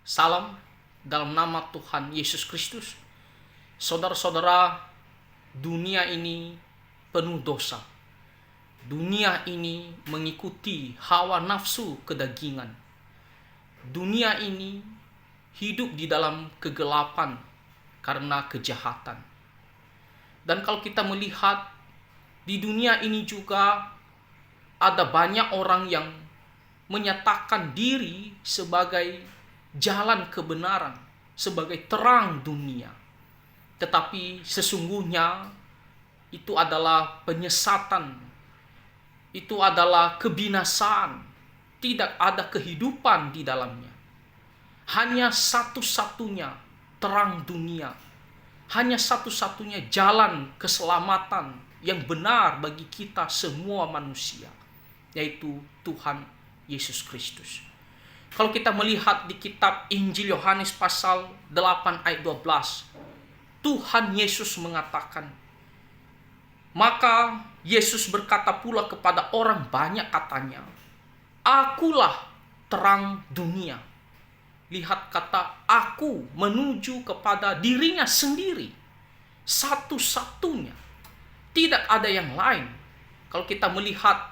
Salam dalam nama Tuhan Yesus Kristus. Saudara-saudara, dunia ini penuh dosa. Dunia ini mengikuti hawa nafsu kedagingan. Dunia ini hidup di dalam kegelapan karena kejahatan. Dan kalau kita melihat di dunia ini juga ada banyak orang yang menyatakan diri sebagai jalan kebenaran, sebagai terang dunia. Tetapi sesungguhnya itu adalah penyesatan, itu adalah kebinasaan, tidak ada kehidupan di dalamnya. Hanya satu-satunya terang dunia, hanya satu-satunya jalan keselamatan yang benar bagi kita semua manusia, yaitu Tuhan Yesus Kristus. Kalau kita melihat di kitab Injil Yohanes pasal 8 ayat 12, Tuhan Yesus mengatakan, maka Yesus berkata pula kepada orang banyak katanya, "Akulah terang dunia." Lihat kata aku menuju kepada dirinya sendiri. Satu-satunya. Tidak ada yang lain. Kalau kita melihat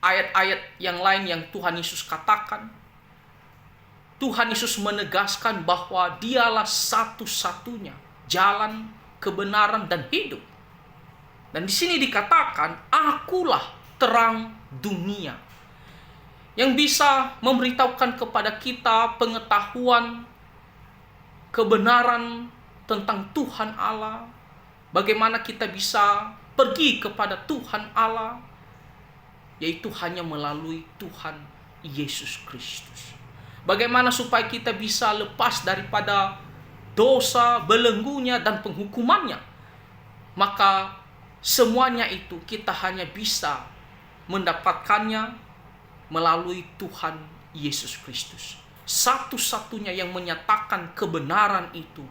ayat-ayat yang lain yang Tuhan Yesus katakan, Tuhan Yesus menegaskan bahwa dialah satu-satunya jalan, kebenaran, dan hidup. Dan di sini dikatakan, akulah terang dunia. Yang bisa memberitahukan kepada kita pengetahuan, kebenaran tentang Tuhan Allah. Bagaimana kita bisa pergi kepada Tuhan Allah, yaitu hanya melalui Tuhan Yesus Kristus. Bagaimana supaya kita bisa lepas daripada dosa, belenggunya, dan penghukumannya. Maka semuanya itu kita hanya bisa mendapatkannya melalui Tuhan Yesus Kristus. Satu-satunya yang menyatakan kebenaran itu,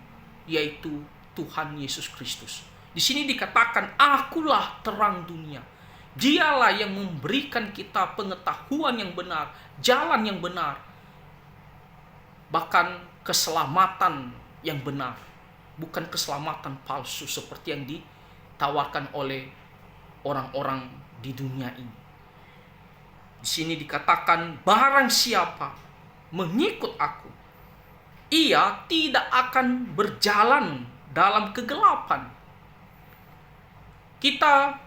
yaitu Tuhan Yesus Kristus. Di sini dikatakan, akulah terang dunia. Dialah yang memberikan kita pengetahuan yang benar, jalan yang benar, bahkan keselamatan yang benar, bukan keselamatan palsu seperti yang ditawarkan oleh orang-orang di dunia ini. Di sini dikatakan, barang siapa mengikut aku, ia tidak akan berjalan dalam kegelapan. Kita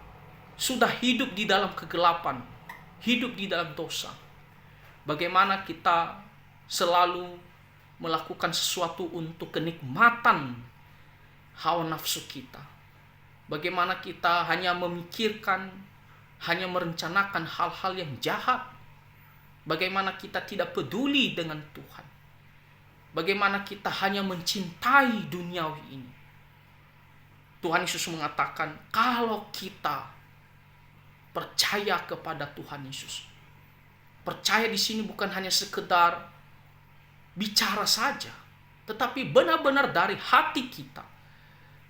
sudah hidup di dalam kegelapan, hidup di dalam dosa. Bagaimana kita selalu melakukan sesuatu untuk kenikmatan hawa nafsu kita. Bagaimana kita hanya memikirkan, hanya merencanakan hal-hal yang jahat. Bagaimana kita tidak peduli dengan Tuhan. Bagaimana kita hanya mencintai duniawi ini. Tuhan Yesus mengatakan, kalau kita percaya kepada Tuhan Yesus. Percaya di sini bukan hanya sekedar bicara saja, tetapi benar-benar dari hati kita.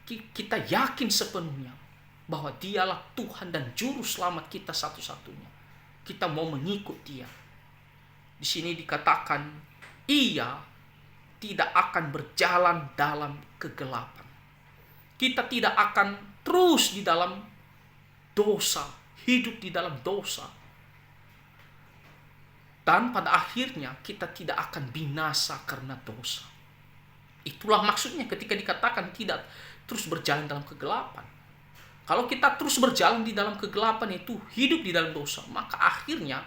Kita yakin sepenuhnya bahwa dialah Tuhan dan juru selamat kita satu-satunya. Kita mau mengikut dia. Di sini dikatakan, ia tidak akan berjalan dalam kegelapan. Kita tidak akan terus di dalam dosa, hidup di dalam dosa. Dan pada akhirnya kita tidak akan binasa karena dosa. Itulah maksudnya ketika dikatakan tidak terus berjalan dalam kegelapan. Kalau kita terus berjalan di dalam kegelapan, itu hidup di dalam dosa, maka akhirnya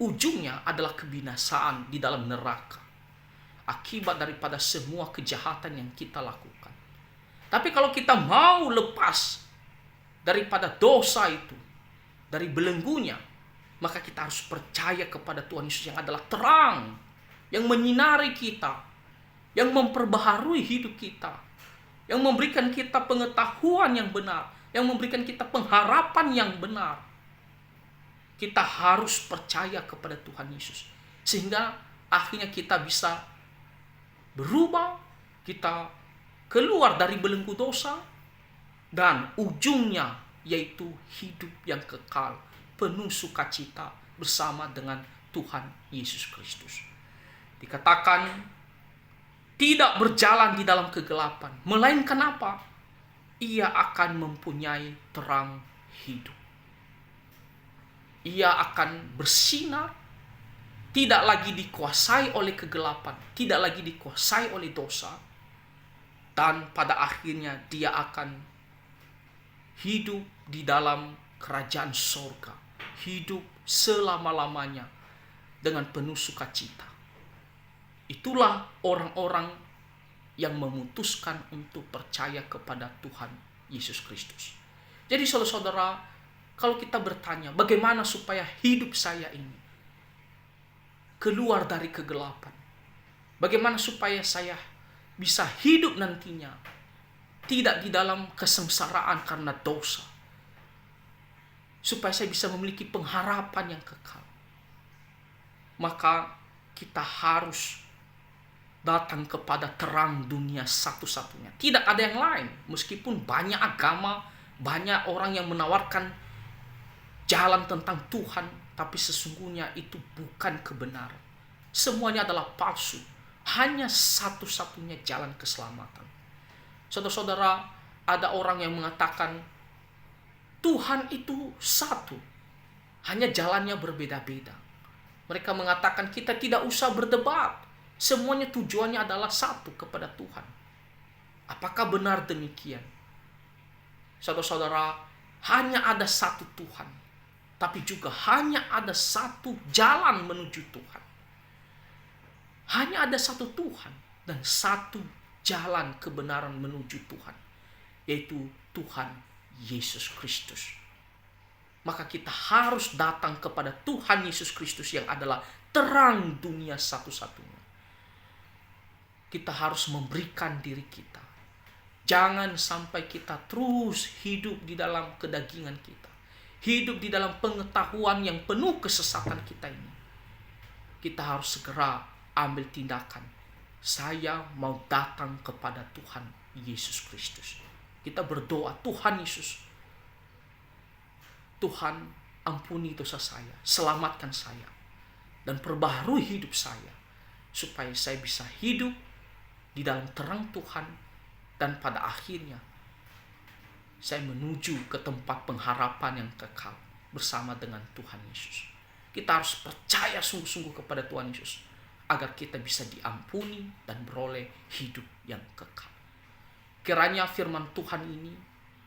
ujungnya adalah kebinasaan di dalam neraka. Akibat daripada semua kejahatan yang kita lakukan. Tapi kalau kita mau lepas daripada dosa itu, dari belenggunya, maka kita harus percaya kepada Tuhan Yesus yang adalah terang, yang menyinari kita, yang memperbaharui hidup kita, yang memberikan kita pengetahuan yang benar, yang memberikan kita pengharapan yang benar. Kita harus percaya kepada Tuhan Yesus, sehingga akhirnya kita bisa berubah, kita keluar dari belenggu dosa, dan ujungnya yaitu hidup yang kekal, penuh sukacita bersama dengan Tuhan Yesus Kristus. Dikatakan tidak berjalan di dalam kegelapan, melainkan apa? Ia akan mempunyai terang hidup. Ia akan bersinar, tidak lagi dikuasai oleh kegelapan, tidak lagi dikuasai oleh dosa, dan pada akhirnya dia akan hidup di dalam kerajaan sorga, hidup selama-lamanya dengan penuh sukacita. Itulah orang-orang yang memutuskan untuk percaya kepada Tuhan Yesus Kristus. Jadi saudara-saudara, kalau kita bertanya bagaimana supaya hidup saya ini keluar dari kegelapan, bagaimana supaya saya bisa hidup nantinya tidak di dalam kesengsaraan karena dosa, supaya saya bisa memiliki pengharapan yang kekal, maka kita harus datang kepada terang dunia satu-satunya. Tidak ada yang lain. Meskipun banyak agama, banyak orang yang menawarkan jalan tentang Tuhan, tapi sesungguhnya itu bukan kebenaran. Semuanya adalah palsu. Hanya satu-satunya jalan keselamatan. Saudara-saudara, ada orang yang mengatakan Tuhan itu satu, hanya jalannya berbeda-beda. Mereka mengatakan kita tidak usah berdebat. Semuanya tujuannya adalah satu, kepada Tuhan. Apakah benar demikian? Saudara-saudara, hanya ada satu Tuhan, tapi juga hanya ada satu jalan menuju Tuhan. Hanya ada satu Tuhan dan satu jalan kebenaran menuju Tuhan, yaitu Tuhan Yesus Kristus. Maka kita harus datang kepada Tuhan Yesus Kristus yang adalah terang dunia satu-satunya. Kita harus memberikan diri kita. Jangan sampai kita terus hidup di dalam kedagingan kita, hidup di dalam pengetahuan yang penuh kesesatan kita ini. Kita harus segera ambil tindakan. Saya mau datang kepada Tuhan Yesus Kristus. Kita berdoa, Tuhan Yesus, Tuhan ampuni dosa saya, selamatkan saya, dan perbaharui hidup saya, supaya saya bisa hidup di dalam terang Tuhan, dan pada akhirnya saya menuju ke tempat pengharapan yang kekal bersama dengan Tuhan Yesus. Kita harus percaya sungguh-sungguh kepada Tuhan Yesus agar kita bisa diampuni dan beroleh hidup yang kekal. Kiranya firman Tuhan ini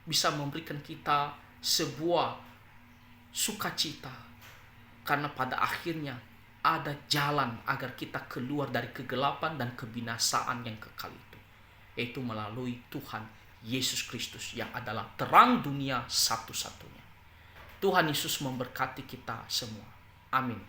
bisa memberikan kita sebuah sukacita, karena pada akhirnya ada jalan agar kita keluar dari kegelapan dan kebinasaan yang kekal itu, yaitu melalui Tuhan Yesus Kristus yang adalah terang dunia satu-satunya. Tuhan Yesus memberkati kita semua. Amin.